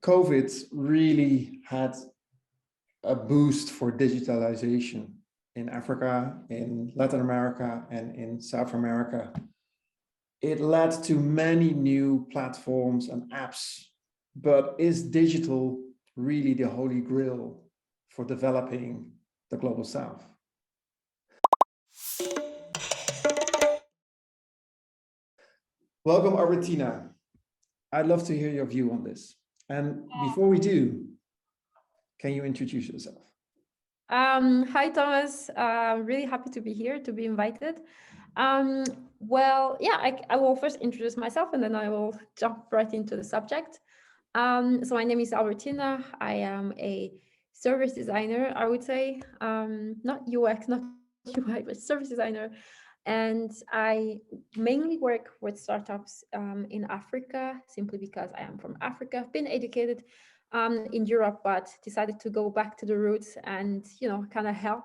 COVID really had a boost for digitalization in Africa, in Latin America, and in South America. It led to many new platforms and apps, but is digital really the holy grail for developing the global south? Welcome, Albertina. I'd love to hear your view on this. And before we do, can you introduce yourself? Hi, Thomas. Really happy to be here, to be invited. I will first introduce myself and then I will jump right into the subject. So my name is Albertina. I am a service designer, I would say, not UX, not UI, but service designer. And I mainly work with startups in Africa, simply because I am from Africa. I've been educated in Europe, but decided to go back to the roots and, kind of help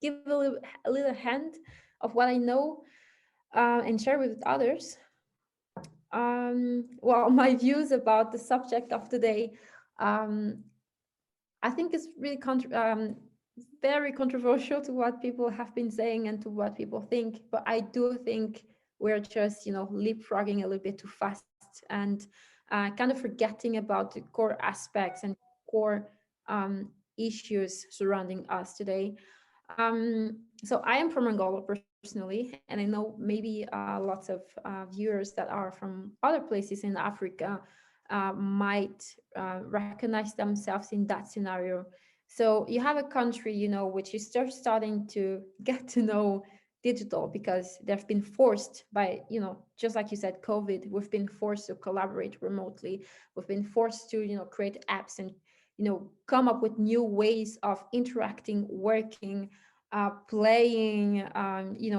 give a little hand of what I know and share with others. My views about the subject of today, um, I think it's really very controversial to what people have been saying and to what people think. But I do think we're just, leapfrogging a little bit too fast and kind of forgetting about the core aspects and core issues surrounding us today. So I am from Angola personally, and I know maybe lots of viewers that are from other places in Africa might recognize themselves in that scenario. So you have a country, which is just starting to get to know digital because they've been forced by, just like you said, COVID, we've been forced to collaborate remotely. We've been forced to, create apps and, come up with new ways of interacting, working, playing,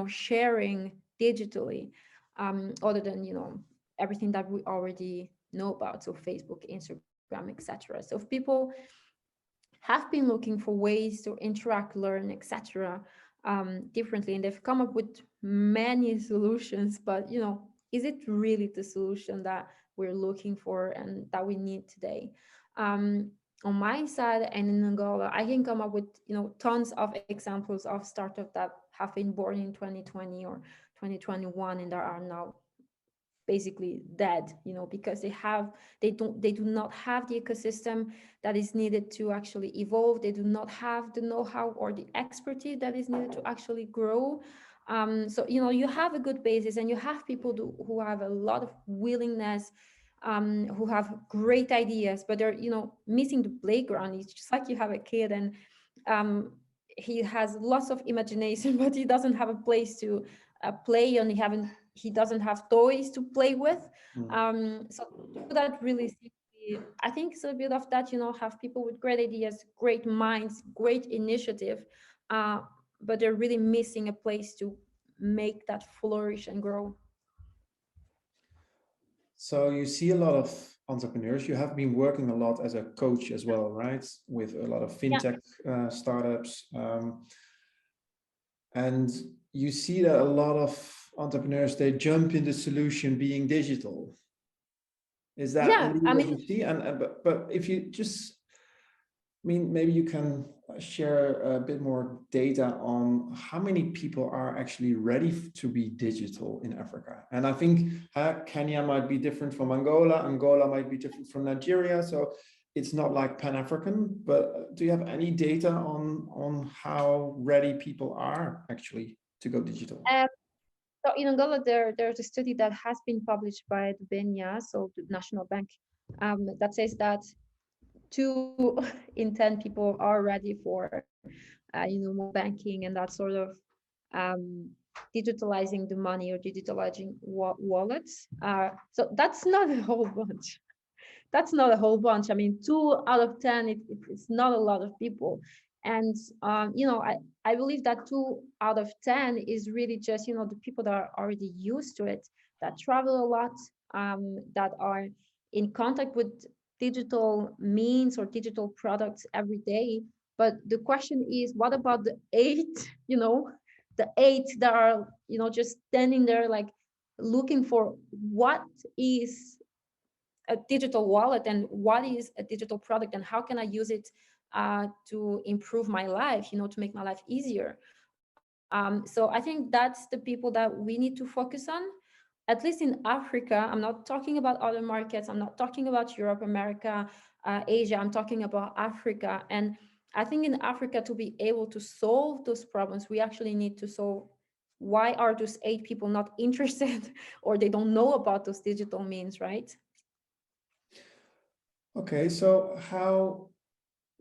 sharing digitally, other than, everything that we already know about. So Facebook, Instagram, etc. So if people have been looking for ways to interact, learn, etc., differently, and they've come up with many solutions. But is it really the solution that we're looking for and that we need today? On my side and in Angola, I can come up with tons of examples of startups that have been born in 2020 or 2021 and that are now basically dead, because they do not have the ecosystem that is needed to actually evolve. They do not have the know-how or the expertise that is needed to actually grow. So you have a good basis and you have people who have a lot of willingness, who have great ideas, but they're missing the playground. It's just like you have a kid and he has lots of imagination but he doesn't have a place to play and he doesn't have toys to play with. So that really simply, I think it's a bit of that, have people with great ideas, great minds, great initiative, but they're really missing a place to make that flourish and grow. So you see a lot of entrepreneurs. You have been working a lot as a coach as well, right? With a lot of Yeah. FinTech startups. And you see that a lot of entrepreneurs, they jump in the solution being digital. Is that Yeah, indeed I what mean, you see? But if you just, maybe you can share a bit more data on how many people are actually ready to be digital in Africa. And I think Kenya might be different from Angola. Angola might be different from Nigeria. So it's not like Pan-African, but do you have any data on how ready people are actually to go digital? so in Angola, there's a study that has been published by the BNA, so the National Bank, that says that 2 in 10 people are ready for, mobile banking and that sort of um, digitalizing the money or digitalizing wallets. So that's not a whole bunch. That's not a whole bunch. I mean, 2 out of 10, it's not a lot of people. And, I believe that 2 out of 10 is really just, the people that are already used to it, that travel a lot, that are in contact with digital means or digital products every day. But the question is, what about the eight, the eight that are, just standing there, like looking for what is a digital wallet and what is a digital product and how can I use it to improve my life, to make my life easier. So I think that's the people that we need to focus on, at least in Africa. I'm not talking about other markets. I'm not talking about Europe, America, Asia. I'm talking about Africa. And I think in Africa, to be able to solve those problems, we actually need to solve why are those 8 people not interested or they don't know about those digital means, right? Okay, so how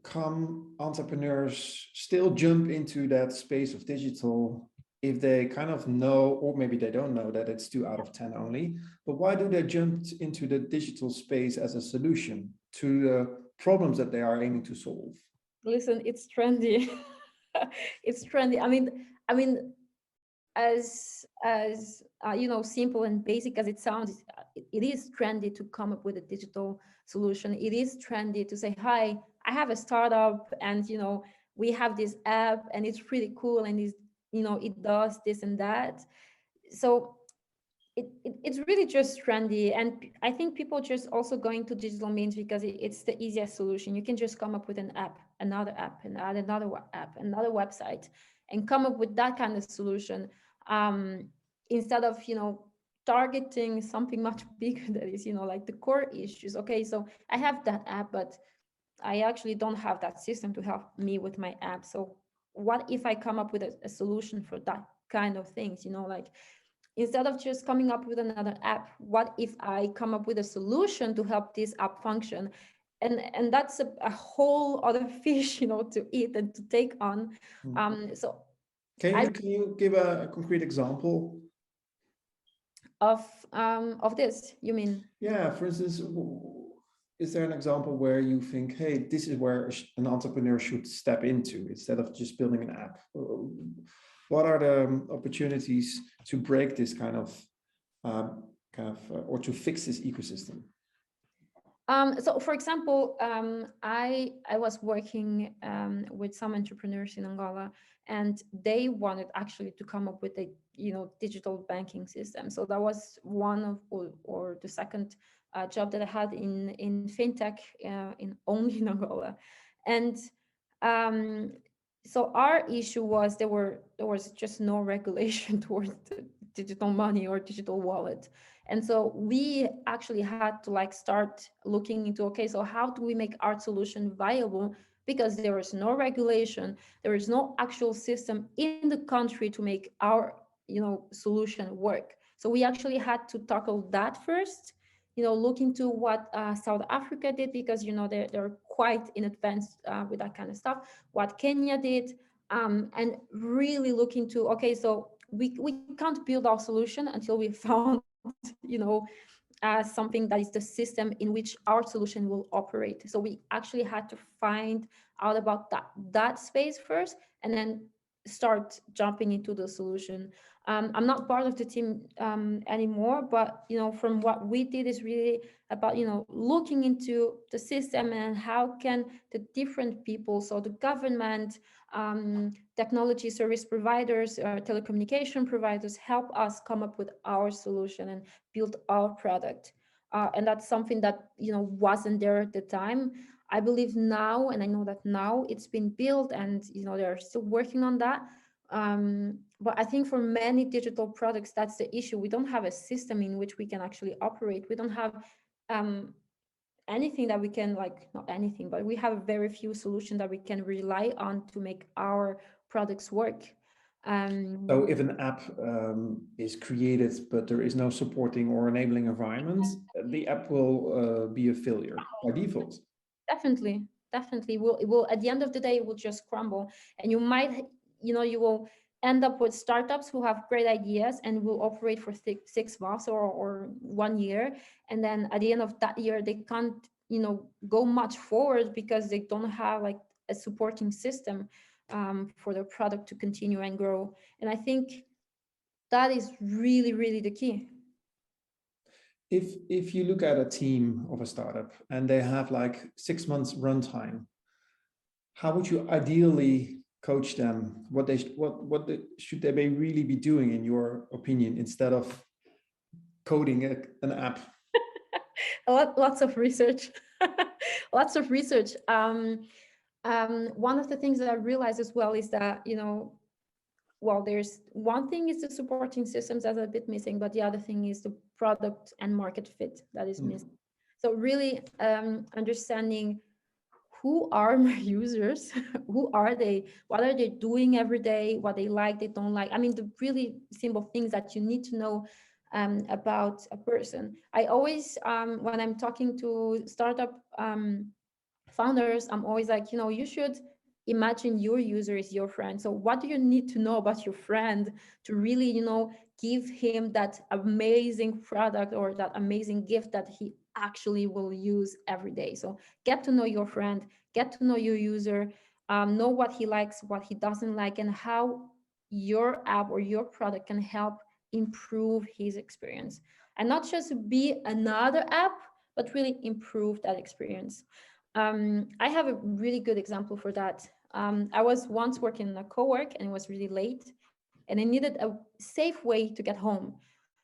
come entrepreneurs still jump into that space of digital if they kind of know, or maybe they don't know, that it's 2 out of 10 only, but why do they jump into the digital space as a solution to the problems that they are aiming to solve? Listen, it's trendy. It's trendy. I mean, as simple and basic as it sounds, it is trendy to come up with a digital solution. It is trendy to say, hi, I have a startup, and we have this app and it's pretty cool, and it does this and that. So it's really just trendy, and I think people just also going to digital means because it's the easiest solution. You can just come up with an app, another app, and add another app, another website, and come up with that kind of solution, um, instead of targeting something much bigger that is like the core issues. Okay, so I have that app, but I actually don't have that system to help me with my app. So what if I come up with a solution for that kind of things, like instead of just coming up with another app, what if I come up with a solution to help this app function? And that's a whole other fish, to eat and to take on. So I Can you give a concrete example? of this, you mean? Yeah, for instance, is there an example where you think, hey, this is where an entrepreneur should step into instead of just building an app? What are the opportunities to break this or to fix this ecosystem? So for example, I was working with some entrepreneurs in Angola, and they wanted actually to come up with a digital banking system. So that was one of, or the second job that I had in FinTech, in only in Angola. And um, so our issue was there was just no regulation towards the digital money or digital wallet. And so we actually had to like start looking into, okay, so how do we make our solution viable? Because there is no regulation, there is no actual system in the country to make our solution work. So we actually had to tackle that first, look into what South Africa did, because they're quite in advance with that kind of stuff, what Kenya did, and really look into, okay, so we can't build our solution until we found something that is the system in which our solution will operate. So we actually had to find out about that space first, and then start jumping into the solution. I'm not part of the team anymore, but from what we did is really about looking into the system and how can the different people, so the government, technology service providers, telecommunication providers, help us come up with our solution and build our product. And that's something that wasn't there at the time. I believe now, and I know that now it's been built, and they're still working on that. But I think for many digital products, that's the issue. We don't have a system in which we can actually operate. We don't have anything that we can, like, not anything, but we have very few solutions that we can rely on to make our products work. So if an app is created, but there is no supporting or enabling environment, the app will be a failure by default. Definitely it will at the end of the day, it will just crumble, and you might, you will end up with startups who have great ideas and will operate for 6 months or 1 year, and then at the end of that year they can't go much forward because they don't have like a supporting system for their product to continue and grow. And I think that is really, really the key. If you look at a team of a startup and they have like 6 months runtime, how would you ideally coach them? Should they really be doing, in your opinion, instead of coding an app? Lots of research. Lots of research. One of the things that I realized as well is that, well, there's one thing is the supporting systems that are a bit missing, but the other thing is the product and market fit that is missing. So really understanding who are my users, who are they, what are they doing every day, what they like, they don't like. I mean, the really simple things that you need to know about a person. I always, when I'm talking to startup founders, I'm always like, you should imagine your user is your friend. So what do you need to know about your friend to really, give him that amazing product or that amazing gift that he actually will use every day? So get to know your friend, get to know your user, know what he likes, what he doesn't like, and how your app or your product can help improve his experience. And not just be another app, but really improve that experience. I have a really good example for that. I was once working in a co-work and it was really late and I needed a safe way to get home.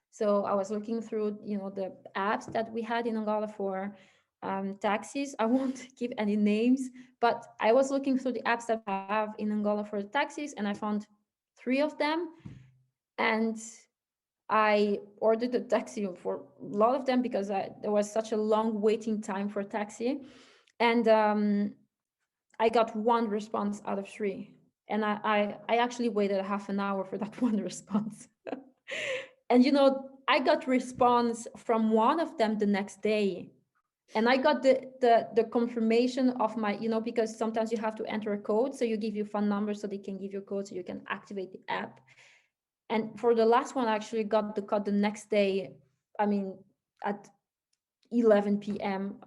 So I was looking through, the apps that we had in Angola for taxis. I won't give any names, but I was looking through the apps that we have in Angola for the taxis and I found 3 of them. And I ordered a taxi for a lot of them because there was such a long waiting time for a taxi. And I got one response out of 3. And I actually waited half an hour for that one response. And I got response from one of them the next day. And I got the confirmation of my, because sometimes you have to enter a code. So you give your phone number so they can give you a code so you can activate the app. And for the last one, I actually got the code the next day. I mean, at 11 p.m.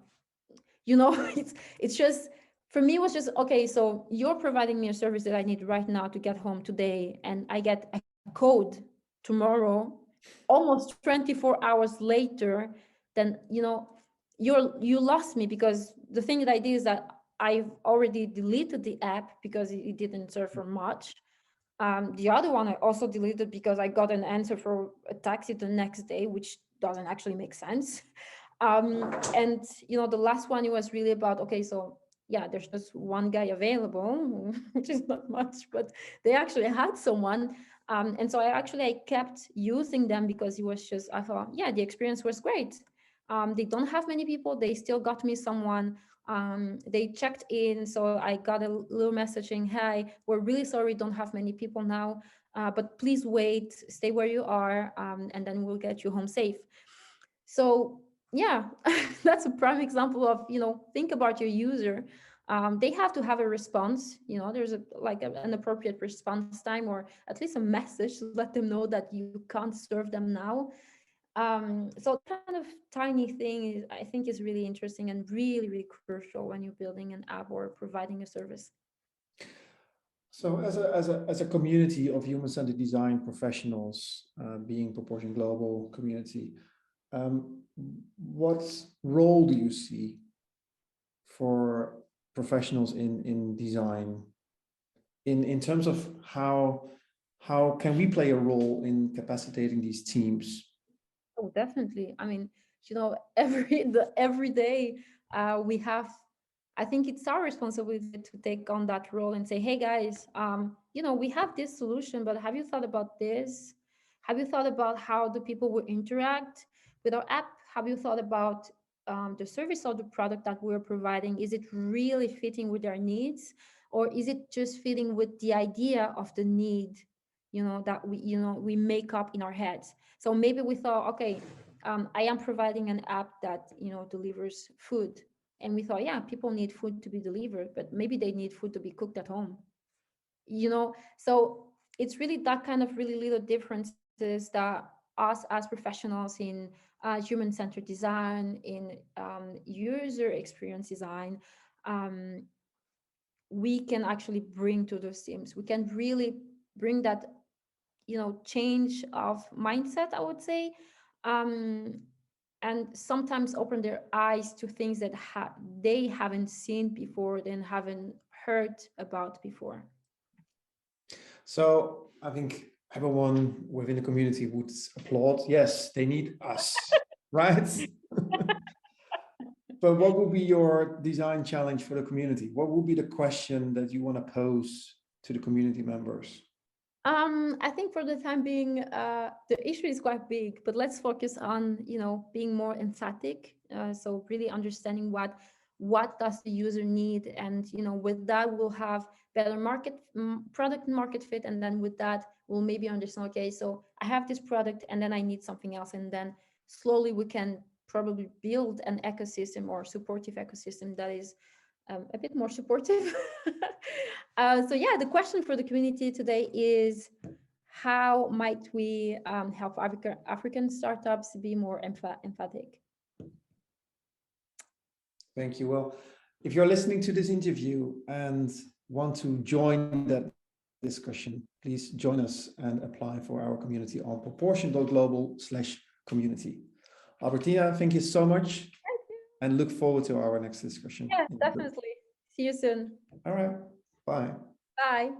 It's just, for me, it was just, okay, so you're providing me a service that I need right now to get home today, and I get a code tomorrow, almost 24 hours later. Then you lost me, because the thing that I did is that I've already deleted the app because it didn't serve for much. The other one I also deleted because I got an answer for a taxi the next day, which doesn't actually make sense. And the last one, it was really about, okay, so yeah, there's just one guy available, which is not much, but they actually had someone. And so I kept using them because it was just, I thought, yeah, the experience was great. They don't have many people, they still got me someone. They checked in, so I got a little message saying, hey, we're really sorry we don't have many people now, but please wait, stay where you are, and then we'll get you home safe. So yeah, that's a prime example of, think about your user. They have to have a response, there's an appropriate response time, or at least a message to let them know that you can't serve them now. So that kind of tiny thing is, I think, is really interesting and really, really crucial when you're building an app or providing a service. So as a community of human-centered design professionals, being Proportion Global community, what role do you see for professionals in design, in terms of how can we play a role in capacitating these teams? Oh, definitely. I mean, every day we have. I think it's our responsibility to take on that role and say, "Hey guys, we have this solution, but have you thought about this? Have you thought about how the people will interact with our app? Have you thought about the service or the product that we're providing? Is it really fitting with their needs, or is it just fitting with the idea of the need, that we make up in our heads?" So maybe we thought, okay, I am providing an app that delivers food, and we thought, yeah, people need food to be delivered, but maybe they need food to be cooked at home. So it's really that kind of really little differences that us as professionals in human-centered design, in user experience design, um, we can actually bring to those teams. We can really bring that change of mindset, I would say, um, and sometimes open their eyes to things that they haven't seen before, then haven't heard about before. So I think everyone within the community would applaud. Yes, they need us. right? But what will be your design challenge for the community? What will be the question that you want to pose to the community members? I think for the time being, the issue is quite big, but let's focus on, being more emphatic. So really understanding what does the user need, and with that we'll have better product market fit, and then with that we'll maybe understand, okay, so I have this product and then I need something else, and then slowly we can probably build an ecosystem or supportive ecosystem that is a bit more supportive. So yeah, the question for the community today is, how might we help African startups be more emphatic? Thank you. Well, if you're listening to this interview and want to join that discussion, please join us and apply for our community on proportion.global/community. Albertina, thank you so much, and look forward to our next discussion. Yeah, definitely. See you soon. All right. Bye. Bye.